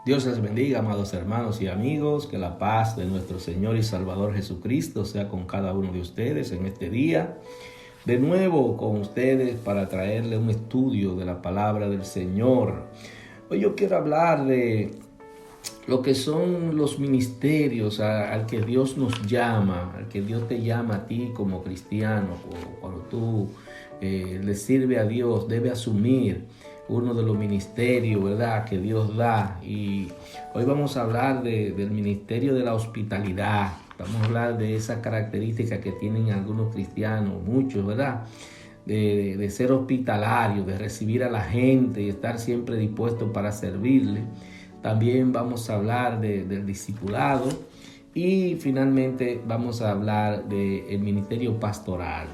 Dios les bendiga, amados hermanos y amigos, que la paz de nuestro Señor y Salvador Jesucristo sea con cada uno de ustedes en este día. De nuevo con ustedes para traerle un estudio de la palabra del Señor. Hoy yo quiero hablar de lo que son los ministerios al que Dios nos llama, al que Dios te llama a ti como cristiano. Cuando tú le sirve a Dios, debe asumir uno de los ministerios, ¿verdad?, que Dios da. Y hoy vamos a hablar del ministerio de la hospitalidad. Vamos a hablar de esa característica que tienen algunos cristianos, muchos, ¿verdad?, de ser hospitalario, de recibir a la gente y estar siempre dispuesto para servirle. También vamos a hablar del discipulado y finalmente vamos a hablar del ministerio pastoral.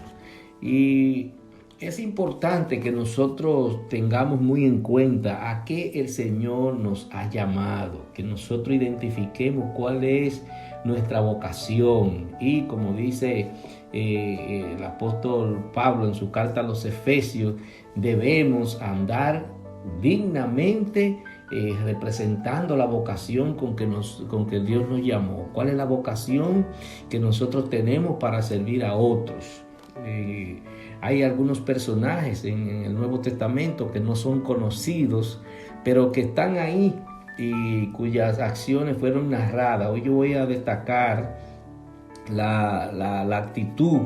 Y es importante que nosotros tengamos muy en cuenta a qué el Señor nos ha llamado, que nosotros identifiquemos cuál es nuestra vocación. Y como dice el apóstol Pablo en su carta a los Efesios, debemos andar dignamente representando la vocación con que Dios nos llamó. ¿Cuál es la vocación que nosotros tenemos para servir a otros? Hay algunos personajes en el Nuevo Testamento que no son conocidos, pero que están ahí y cuyas acciones fueron narradas. Hoy yo voy a destacar la actitud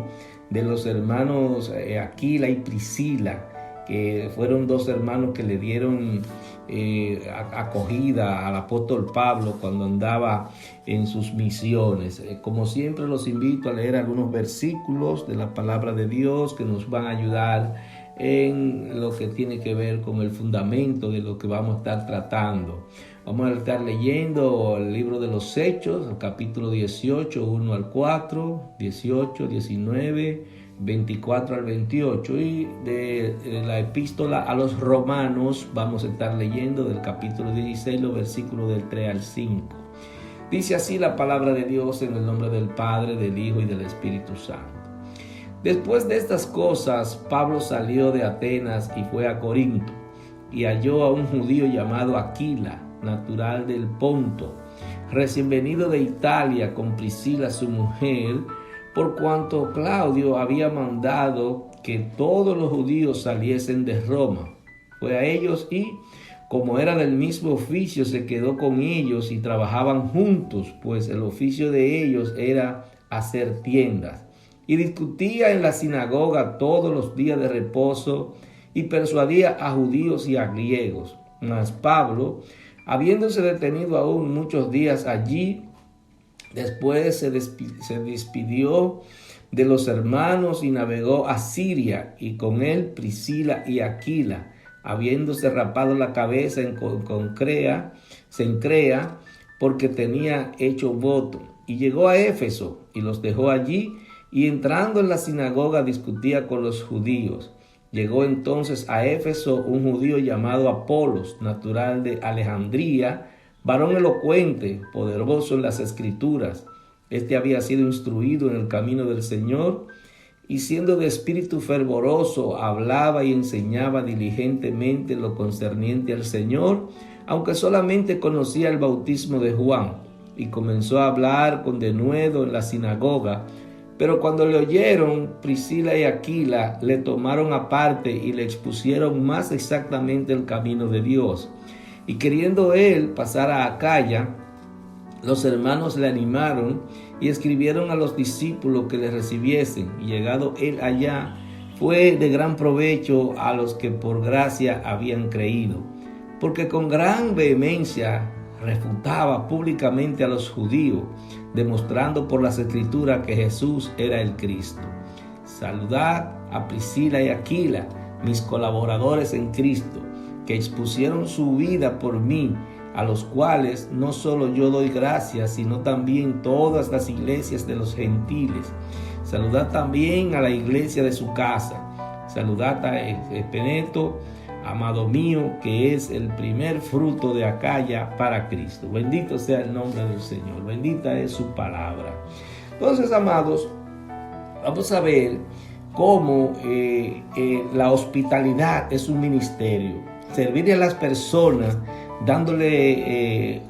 de los hermanos Aquila y Priscila, que fueron dos hermanos que le dieron acogida al apóstol Pablo cuando andaba en sus misiones. Como siempre, los invito a leer algunos versículos de la palabra de Dios que nos van a ayudar en lo que tiene que ver con el fundamento de lo que vamos a estar tratando. Vamos a estar leyendo el libro de los Hechos, el capítulo 18, 1 al 4, 18, 19, 24 al 28, y de la epístola a los romanos vamos a estar leyendo del capítulo 16, los versículos del 3 al 5. Dice así la palabra de Dios en el nombre del Padre, del Hijo y del Espíritu Santo. Después de estas cosas, Pablo salió de Atenas y fue a Corinto, y halló a un judío llamado Aquila, natural del Ponto, recién venido de Italia con Priscila su mujer, por cuanto Claudio había mandado que todos los judíos saliesen de Roma. Fue a ellos y, como era del mismo oficio, se quedó con ellos y trabajaban juntos, pues el oficio de ellos era hacer tiendas. Y discutía en la sinagoga todos los días de reposo y persuadía a judíos y a griegos. Mas Pablo, habiéndose detenido aún muchos días allí, después se despidió de los hermanos y navegó a Siria, y con él Priscila y Aquila, habiéndose rapado la cabeza en Cencrea, porque tenía hecho voto. Y llegó a Éfeso y los dejó allí, y entrando en la sinagoga discutía con los judíos. Llegó entonces a Éfeso un judío llamado Apolos, natural de Alejandría, varón elocuente, poderoso en las Escrituras. Este había sido instruido en el camino del Señor, y siendo de espíritu fervoroso, hablaba y enseñaba diligentemente lo concerniente al Señor, aunque solamente conocía el bautismo de Juan, y comenzó a hablar con denuedo en la sinagoga. Pero cuando le oyeron, Priscila y Aquila le tomaron aparte y le expusieron más exactamente el camino de Dios. Y queriendo él pasar a Acaya, los hermanos le animaron y escribieron a los discípulos que le recibiesen. Y llegado él allá, fue de gran provecho a los que por gracia habían creído, porque con gran vehemencia refutaba públicamente a los judíos, demostrando por las Escrituras que Jesús era el Cristo. Saludad a Priscila y Aquila, mis colaboradores en Cristo, que expusieron su vida por mí, a los cuales no solo yo doy gracias, sino también todas las iglesias de los gentiles. Saludad también a la iglesia de su casa. Saludad a Epeneto, amado mío, que es el primer fruto de Acaya para Cristo. Bendito sea el nombre del Señor, bendita es su palabra. Entonces, amados, vamos a ver cómo la hospitalidad es un ministerio. Servir a las personas dándole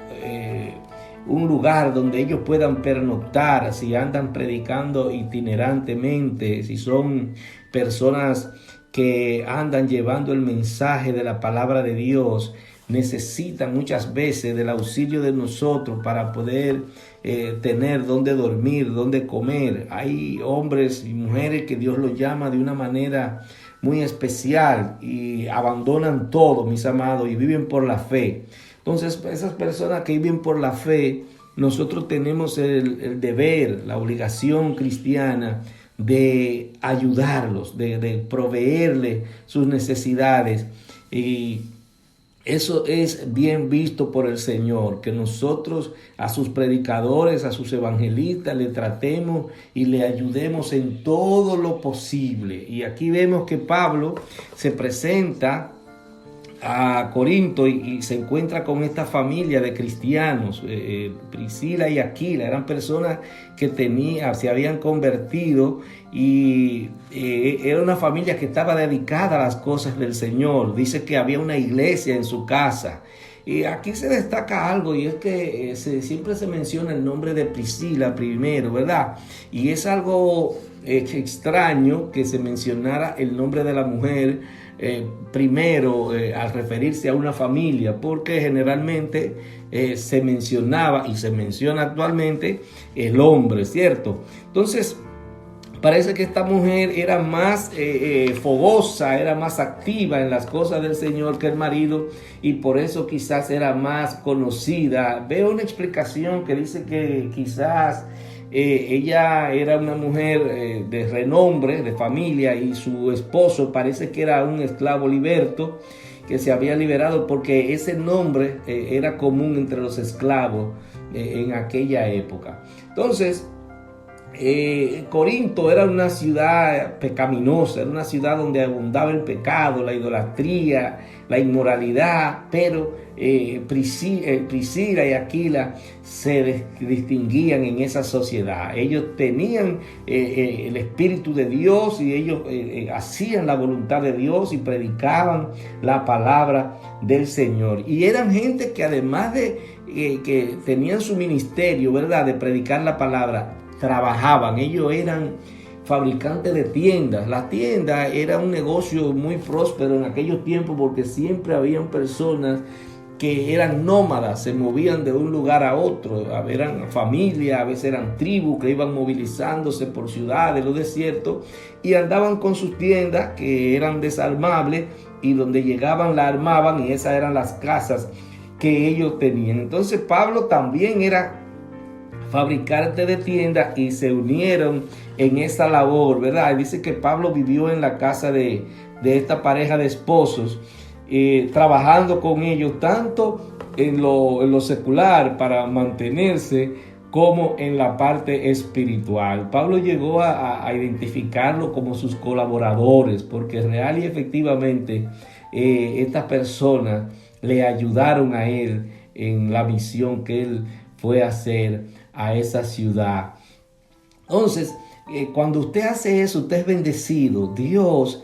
un lugar donde ellos puedan pernoctar, si andan predicando itinerantemente, si son personas que andan llevando el mensaje de la palabra de Dios, necesitan muchas veces del auxilio de nosotros para poder tener dónde dormir, dónde comer. Hay hombres y mujeres que Dios los llama de una manera muy especial y abandonan todo, mis amados, y viven por la fe. Entonces, esas personas que viven por la fe, nosotros tenemos el deber, la obligación cristiana de ayudarlos, de proveerles sus necesidades. Y eso es bien visto por el Señor, que nosotros a sus predicadores, a sus evangelistas, le tratemos y le ayudemos en todo lo posible. Y aquí vemos que Pablo se presenta a Corinto y se encuentra con esta familia de cristianos. Priscila y Aquila eran personas que se habían convertido y era una familia que estaba dedicada a las cosas del Señor. Dice que había una iglesia en su casa. Y aquí se destaca algo, y es que siempre se menciona el nombre de Priscila primero, ¿verdad? Y es algo extraño que se mencionara el nombre de la mujer primero al referirse a una familia, porque generalmente se mencionaba y se menciona actualmente el hombre, ¿cierto? Entonces, parece que esta mujer era más fogosa, era más activa en las cosas del Señor que el marido, y por eso quizás era más conocida. Veo una explicación que dice que quizás ella era una mujer de renombre, de familia, y su esposo parece que era un esclavo liberto que se había liberado, porque ese nombre era común entre los esclavos en aquella época. Entonces, Corinto era una ciudad pecaminosa, era una ciudad donde abundaba el pecado, la idolatría, la inmoralidad, pero Priscila y Aquila se distinguían en esa sociedad. Ellos tenían el Espíritu de Dios, y ellos hacían la voluntad de Dios y predicaban la palabra del Señor. Y eran gente que, además de que tenían su ministerio, ¿verdad?, de predicar la palabra, trabajaban. Ellos eran fabricantes de tiendas. La tienda era un negocio muy próspero en aquellos tiempos, porque siempre habían personas que eran nómadas, se movían de un lugar a otro. Eran familias, a veces eran tribus que iban movilizándose por ciudades, los desiertos, y andaban con sus tiendas que eran desarmables, y donde llegaban la armaban, y esas eran las casas que ellos tenían. Entonces Pablo también era fabricante de tiendas, y se unieron en esa labor, ¿verdad? Dice que Pablo vivió en la casa de esta pareja de esposos, trabajando con ellos tanto en lo secular para mantenerse, como en la parte espiritual. Pablo llegó a identificarlo como sus colaboradores, porque real y efectivamente estas personas le ayudaron a él en la misión que él fue a hacer a esa ciudad. Entonces, cuando usted hace eso, usted es bendecido. Dios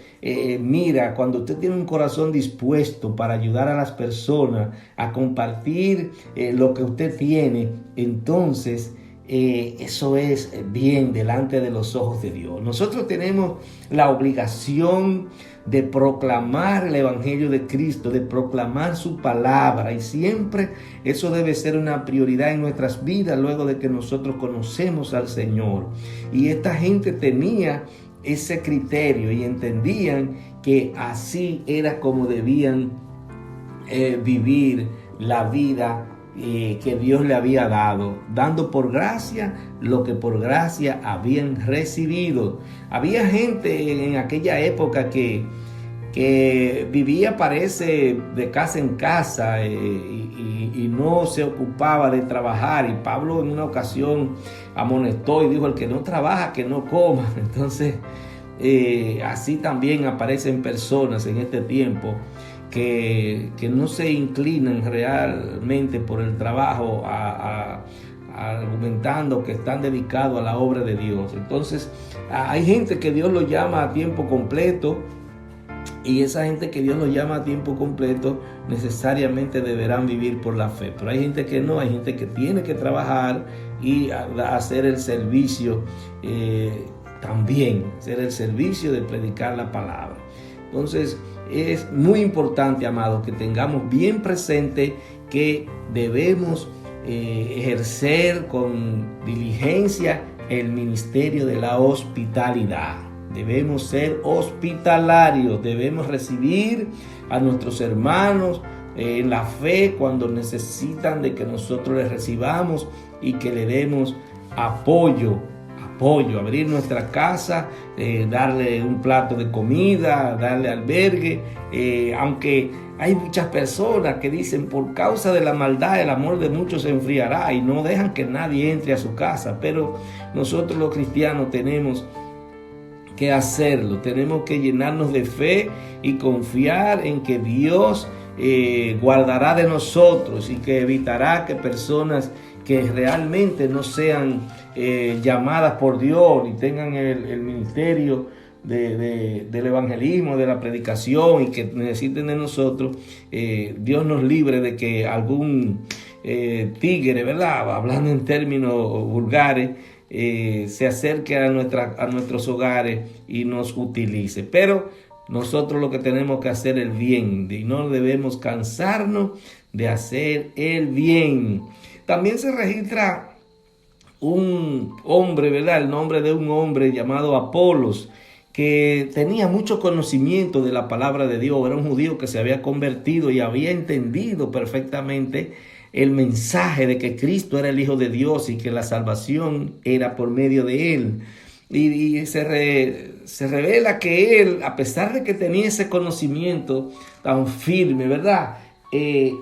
mira, cuando usted tiene un corazón dispuesto para ayudar a las personas, a compartir lo que usted tiene, entonces eso es bien delante de los ojos de Dios. Nosotros tenemos la obligación de proclamar el Evangelio de Cristo, de proclamar su palabra, y siempre eso debe ser una prioridad en nuestras vidas luego de que nosotros conocemos al Señor. Y esta gente tenía ese criterio y entendían que así era como debían vivir la vida que Dios le había dado, dando por gracia lo que por gracia habían recibido. Había gente en aquella época que vivía, parece, de casa en casa y no se ocupaba de trabajar. Y Pablo en una ocasión amonestó y dijo: el que no trabaja, que no coma. Entonces, así también aparecen personas en este tiempo que no se inclinan realmente por el trabajo, argumentando que están dedicados a la obra de Dios. Entonces, hay gente que Dios lo llama a tiempo completo, Y esa gente que Dios los llama a tiempo completo necesariamente deberán vivir por la fe. Pero hay gente que no, hay gente que tiene que trabajar y hacer el servicio también, hacer el servicio de predicar la palabra. Entonces es muy importante, amados, que tengamos bien presente que debemos ejercer con diligencia el ministerio de la hospitalidad. Debemos ser hospitalarios, debemos recibir a nuestros hermanos en la fe cuando necesitan de que nosotros les recibamos y que le demos apoyo, abrir nuestra casa, darle un plato de comida, darle albergue, aunque hay muchas personas que dicen por causa de la maldad el amor de muchos se enfriará y no dejan que nadie entre a su casa, pero nosotros los cristianos tenemos que hacerlo, tenemos que llenarnos de fe y confiar en que Dios guardará de nosotros y que evitará que personas que realmente no sean llamadas por Dios y tengan el ministerio del evangelismo, de la predicación y que necesiten de nosotros, Dios nos libre de que algún tigre, ¿verdad?, hablando en términos vulgares, se acerque a nuestros hogares y nos utilice. Pero nosotros lo que tenemos que hacer es el bien y no debemos cansarnos de hacer el bien. También se registra un hombre, ¿verdad?, el nombre de un hombre llamado Apolos, que tenía mucho conocimiento de la palabra de Dios. Era un judío que se había convertido y había entendido perfectamente el mensaje de que Cristo era el Hijo de Dios y que la salvación era por medio de él. Y se revela que él, a pesar de que tenía ese conocimiento tan firme, ¿verdad?,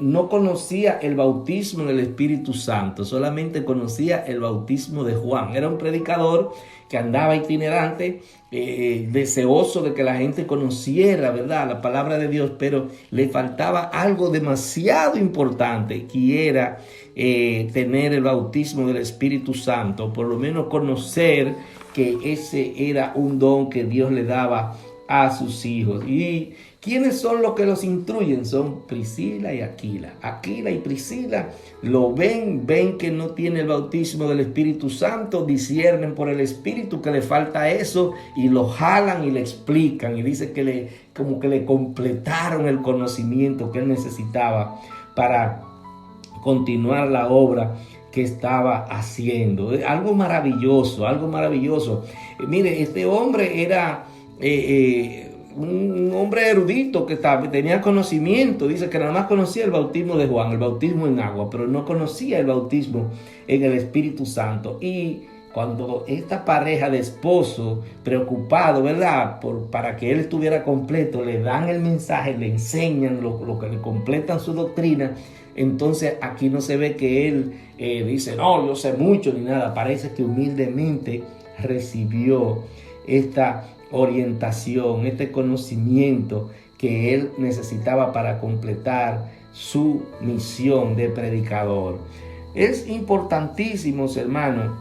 no conocía el bautismo en el Espíritu Santo, solamente conocía el bautismo de Juan. Era un predicador que andaba itinerante, deseoso de que la gente conociera, ¿verdad?, la palabra de Dios, pero le faltaba algo demasiado importante, que era tener el bautismo del Espíritu Santo, por lo menos conocer que ese era un don que Dios le daba a sus hijos. ¿Y quiénes son los que los instruyen? Son Priscila y Aquila. Aquila y Priscila lo ven que no tiene el bautismo del Espíritu Santo, disciernen por el Espíritu que le falta eso y lo jalan y le explican y dice que como que le completaron el conocimiento que él necesitaba para continuar la obra que estaba haciendo. Algo maravilloso, algo maravilloso. Mire, este hombre era un hombre erudito que tenía conocimiento. Dice que nada más conocía el bautismo de Juan, el bautismo en agua, pero no conocía el bautismo en el Espíritu Santo. Y cuando esta pareja de esposo, preocupado, ¿verdad?, para que él estuviera completo, le dan el mensaje, le enseñan lo que le completan su doctrina, entonces aquí no se ve que él dice, no, yo sé mucho ni nada. Parece que humildemente recibió esta orientación, este conocimiento que él necesitaba para completar su misión de predicador. Es importantísimo, hermanos,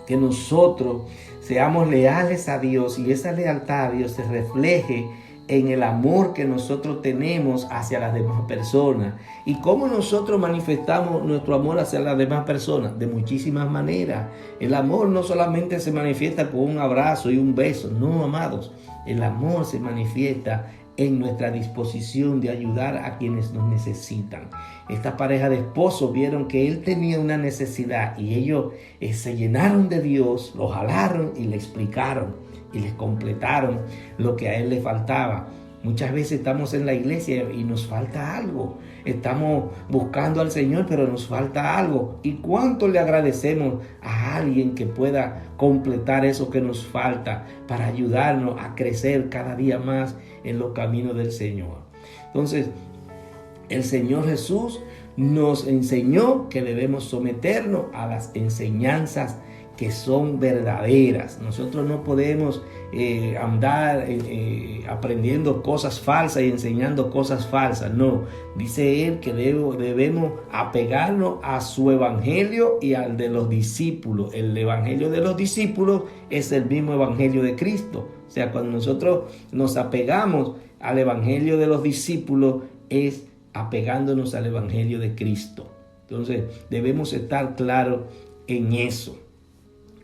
que nosotros seamos leales a Dios y esa lealtad a Dios se refleje en el amor que nosotros tenemos hacia las demás personas. ¿Y cómo nosotros manifestamos nuestro amor hacia las demás personas? De muchísimas maneras. El amor no solamente se manifiesta con un abrazo y un beso, no, amados. El amor se manifiesta en nuestra disposición de ayudar a quienes nos necesitan. Esta pareja de esposos vieron que él tenía una necesidad y ellos se llenaron de Dios, lo jalaron y le explicaron y les completaron lo que a él le faltaba. Muchas veces estamos en la iglesia y nos falta algo. Estamos buscando al Señor, pero nos falta algo. ¿Y cuánto le agradecemos a alguien que pueda completar eso que nos falta para ayudarnos a crecer cada día más en los caminos del Señor? Entonces, el Señor Jesús nos enseñó que debemos someternos a las enseñanzas que son verdaderas. Nosotros no podemos andar aprendiendo cosas falsas y enseñando cosas falsas. No, dice él que debemos apegarnos a su evangelio y al de los discípulos. El evangelio de los discípulos es el mismo evangelio de Cristo. O sea, cuando nosotros nos apegamos al evangelio de los discípulos, es apegándonos al evangelio de Cristo. Entonces debemos estar claros en eso.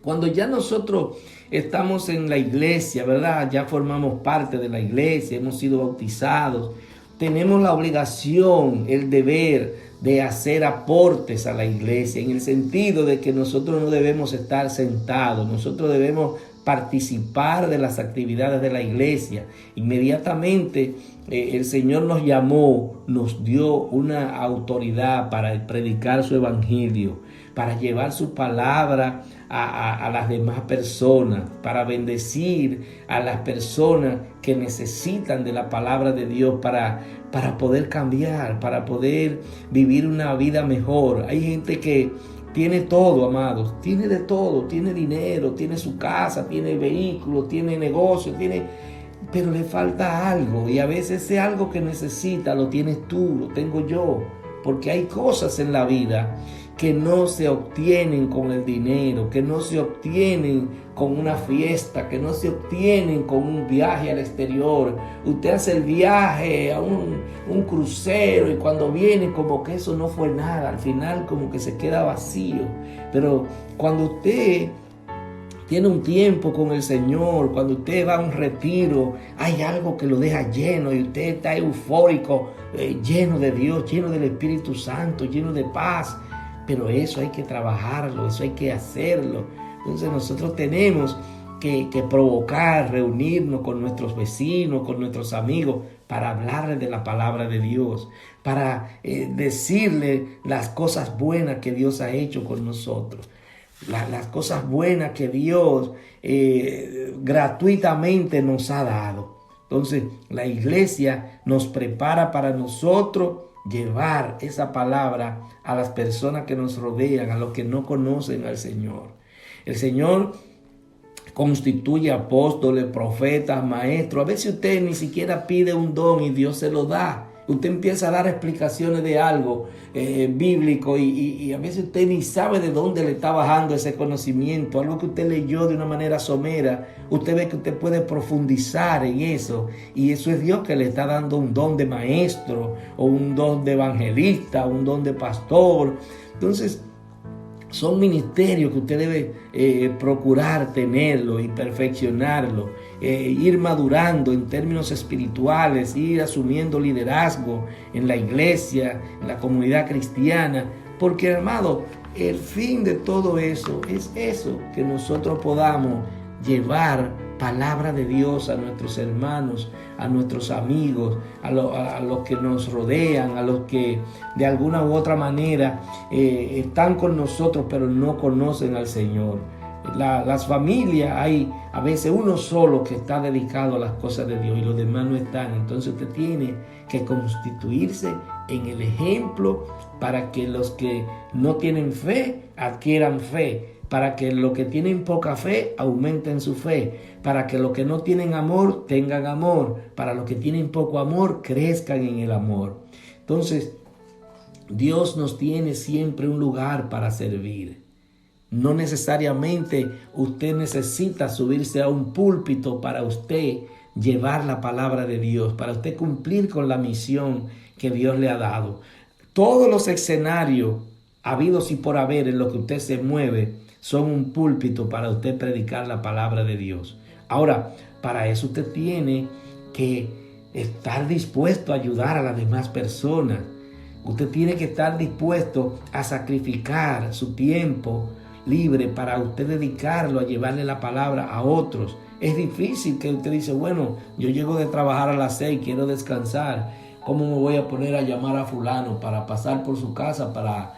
Cuando ya nosotros estamos en la iglesia, ¿verdad? Ya formamos parte de la iglesia, hemos sido bautizados, tenemos la obligación, el deber de hacer aportes a la iglesia, en el sentido de que nosotros no debemos estar sentados, nosotros debemos participar de las actividades de la iglesia. Inmediatamente el Señor nos llamó, nos dio una autoridad para predicar su evangelio, para llevar su palabra a las demás personas, para bendecir a las personas que necesitan de la palabra de Dios para poder cambiar, para poder vivir una vida mejor. Hay gente que tiene todo, amados, tiene de todo, tiene dinero, tiene su casa, tiene vehículos, tiene negocio, pero le falta algo, y a veces ese algo que necesita lo tienes tú, lo tengo yo, porque hay cosas en la vida que no se obtienen con el dinero, que no se obtienen con una fiesta, que no se obtienen con un viaje al exterior. Usted hace el viaje a un crucero y cuando viene como que eso no fue nada, al final como que se queda vacío. Pero cuando usted tiene un tiempo con el Señor, cuando usted va a un retiro, hay algo que lo deja lleno y usted está eufórico, lleno de Dios, lleno del Espíritu Santo, lleno de paz. Pero eso hay que trabajarlo, eso hay que hacerlo. Entonces nosotros tenemos que provocar, reunirnos con nuestros vecinos, con nuestros amigos, para hablarles de la palabra de Dios, para decirles las cosas buenas que Dios ha hecho con nosotros, las cosas buenas que Dios gratuitamente nos ha dado. Entonces la iglesia nos prepara para nosotros llevar esa palabra a las personas que nos rodean, a los que no conocen al Señor. El Señor constituye apóstoles, profetas, maestros. A veces usted ni siquiera pide un don y Dios se lo da. Usted empieza a dar explicaciones de algo bíblico y a veces usted ni sabe de dónde le está bajando ese conocimiento, algo que usted leyó de una manera somera. Usted ve que usted puede profundizar en eso y eso es Dios que le está dando un don de maestro o un don de evangelista, un don de pastor. Entonces son ministerios que usted debe procurar tenerlo y perfeccionarlo, ir madurando en términos espirituales, ir asumiendo liderazgo en la iglesia, en la comunidad cristiana, porque, hermano, el fin de todo eso es eso, que nosotros podamos llevar palabra de Dios a nuestros hermanos, a nuestros amigos, a los que nos rodean, a los que de alguna u otra manera están con nosotros pero no conocen al Señor. Las familias, hay a veces uno solo que está dedicado a las cosas de Dios y los demás no están. Entonces usted tiene que constituirse en el ejemplo para que los que no tienen fe adquieran fe, para que los que tienen poca fe aumenten su fe, para que los que no tienen amor tengan amor, para los que tienen poco amor crezcan en el amor. Entonces, Dios nos tiene siempre un lugar para servir. No necesariamente usted necesita subirse a un púlpito para usted llevar la palabra de Dios, para usted cumplir con la misión que Dios le ha dado. Todos los escenarios habidos y por haber en los que usted se mueve son un púlpito para usted predicar la palabra de Dios. Ahora, para eso usted tiene que estar dispuesto a ayudar a las demás personas. Usted tiene que estar dispuesto a sacrificar su tiempo libre para usted dedicarlo a llevarle la palabra a otros. Es difícil que usted dice, bueno, yo llego de trabajar a las 6, quiero descansar. ¿Cómo me voy a poner a llamar a fulano para pasar por su casa para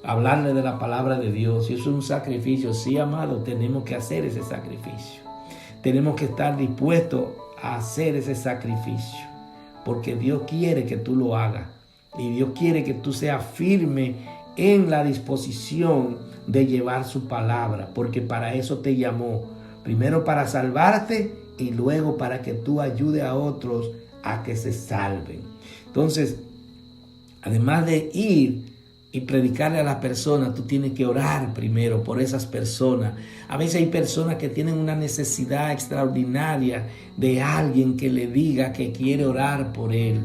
hablarle de la palabra de Dios? Y eso es un sacrificio. Sí, amado, tenemos que hacer ese sacrificio. Tenemos que estar dispuestos a hacer ese sacrificio, porque Dios quiere que tú lo hagas y Dios quiere que tú seas firme en la disposición de llevar su palabra, porque para eso te llamó. Primero para salvarte y luego para que tú ayudes a otros a que se salven. Entonces, además de ir y predicarle a las personas, tú tienes que orar primero por esas personas. A veces hay personas que tienen una necesidad extraordinaria de alguien que le diga que quiere orar por él.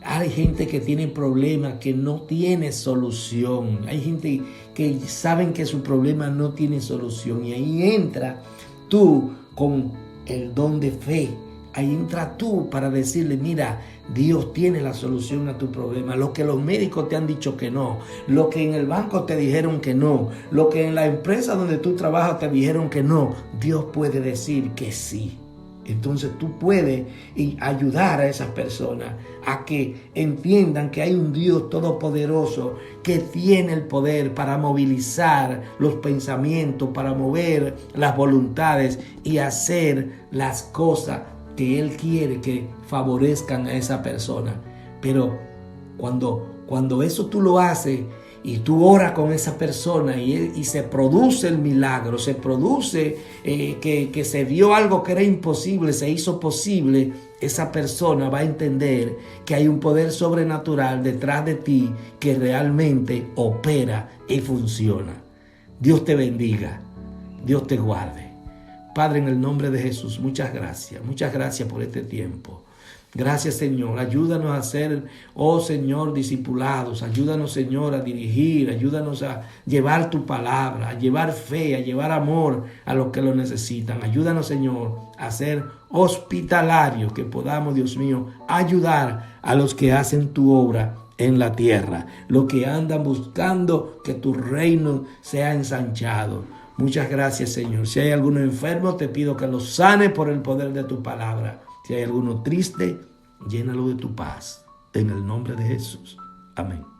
Hay gente que tiene problemas que no tiene solución. Hay gente que saben que su problema no tiene solución. Y ahí entra tú con el don de fe. Ahí entra tú para decirle, mira, Dios tiene la solución a tu problema. Lo que los médicos te han dicho que no, lo que en el banco te dijeron que no, lo que en la empresa donde tú trabajas te dijeron que no, Dios puede decir que sí. Entonces tú puedes ayudar a esas personas a que entiendan que hay un Dios todopoderoso que tiene el poder para movilizar los pensamientos, para mover las voluntades y hacer las cosas que Él quiere que favorezcan a esa persona. Pero cuando eso tú lo haces y tú oras con esa persona y se produce el milagro, se produce que se vio algo que era imposible, se hizo posible, esa persona va a entender que hay un poder sobrenatural detrás de ti que realmente opera y funciona. Dios te bendiga, Dios te guarde. Padre, en el nombre de Jesús, muchas gracias por este tiempo. Gracias, Señor. Ayúdanos a ser, oh Señor, discipulados. Ayúdanos, Señor, a dirigir. Ayúdanos a llevar tu palabra, a llevar fe, a llevar amor a los que lo necesitan. Ayúdanos, Señor, a ser hospitalarios, que podamos, Dios mío, ayudar a los que hacen tu obra en la tierra, los que andan buscando que tu reino sea ensanchado. Muchas gracias, Señor. Si hay alguno enfermo, te pido que lo sane por el poder de tu palabra. Si hay alguno triste, llénalo de tu paz. En el nombre de Jesús. Amén.